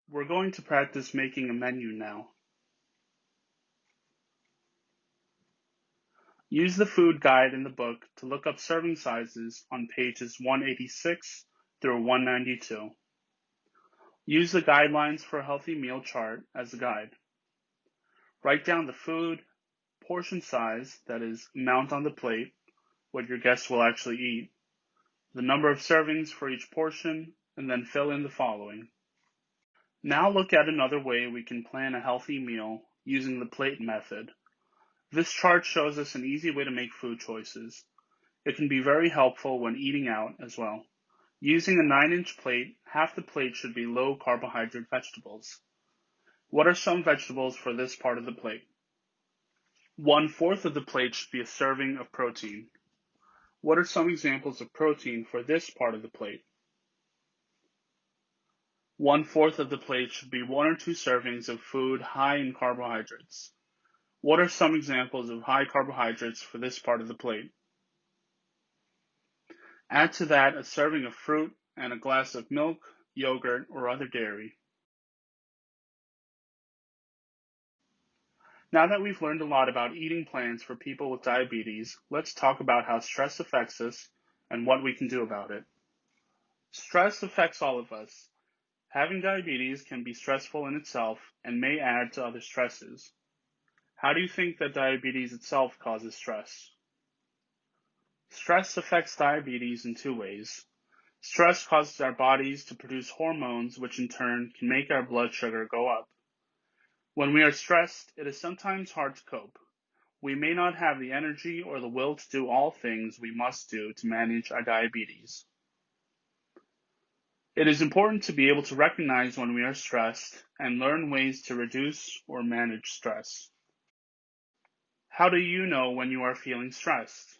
We're going to practice making a menu now. Use the food guide in the book to look up serving sizes on pages 186 through 192. Use the guidelines for a healthy meal chart as a guide. Write down the food, portion size, that is, amount on the plate, what your guests will actually eat, the number of servings for each portion, and then fill in the following. Now look at another way we can plan a healthy meal using the plate method. This chart shows us an easy way to make food choices. It can be very helpful when eating out as well. Using a 9-inch plate, half the plate should be low carbohydrate vegetables. What are some vegetables for this part of the plate? 1/4 of the plate should be a serving of protein. What are some examples of protein for this part of the plate? 1/4 of the plate should be 1 or 2 servings of food high in carbohydrates. What are some examples of high carbohydrates for this part of the plate? Add to that a serving of fruit and a glass of milk, yogurt, or other dairy. Now that we've learned a lot about eating plans for people with diabetes, let's talk about how stress affects us and what we can do about it. Stress affects all of us. Having diabetes can be stressful in itself and may add to other stresses. How do you think that diabetes itself causes stress? Stress affects diabetes in 2 ways. Stress causes our bodies to produce hormones, which in turn can make our blood sugar go up. When we are stressed, it is sometimes hard to cope. We may not have the energy or the will to do all things we must do to manage our diabetes. It is important to be able to recognize when we are stressed and learn ways to reduce or manage stress. How do you know when you are feeling stressed?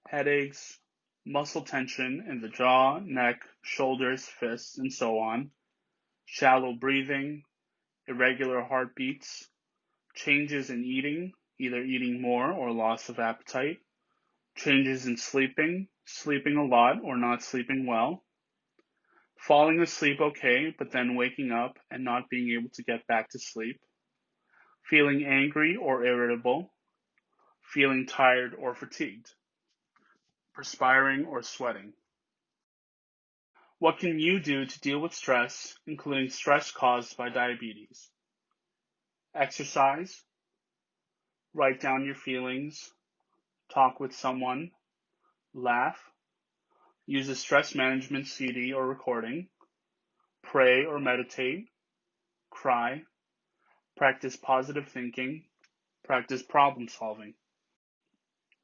Headaches, muscle tension in the jaw, neck, shoulders, fists, and so on, shallow breathing, irregular heartbeats, changes in eating, either eating more or loss of appetite, changes in sleeping, sleeping a lot or not sleeping well, falling asleep okay, but then waking up and not being able to get back to sleep, feeling angry or irritable, feeling tired or fatigued, perspiring or sweating. What can you do to deal with stress, including stress caused by diabetes? Exercise, write down your feelings, talk with someone, laugh, use a stress management CD or recording, pray or meditate, cry, practice positive thinking, practice problem solving.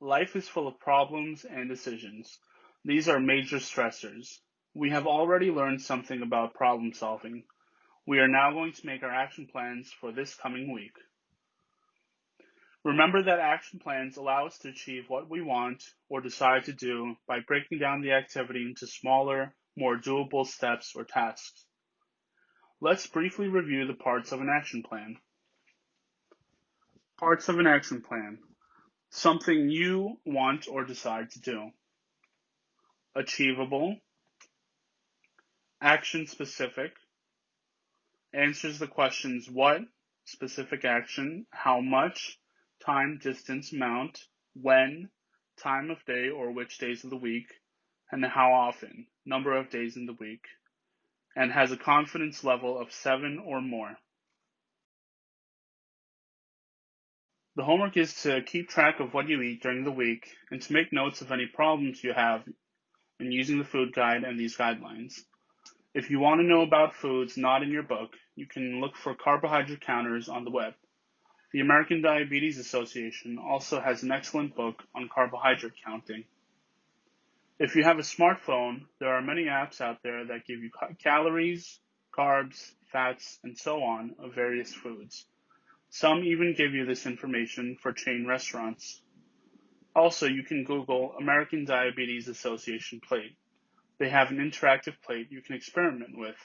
Life is full of problems and decisions. These are major stressors. We have already learned something about problem solving. We are now going to make our action plans for this coming week. Remember that action plans allow us to achieve what we want or decide to do by breaking down the activity into smaller, more doable steps or tasks. Let's briefly review the parts of an action plan. Parts of an action plan. Something you want or decide to do. Achievable. Action specific. Answers the questions what, specific action, how much, time, distance, amount, when, time of day or which days of the week, and how often, number of days in the week, and has a confidence level of 7 or more. The homework is to keep track of what you eat during the week and to make notes of any problems you have in using the food guide and these guidelines. If you want to know about foods not in your book, you can look for carbohydrate counters on the web. The American Diabetes Association also has an excellent book on carbohydrate counting. If you have a smartphone, there are many apps out there that give you calories, carbs, fats, and so on of various foods. Some even give you this information for chain restaurants. Also, you can Google American Diabetes Association plate. They have an interactive plate you can experiment with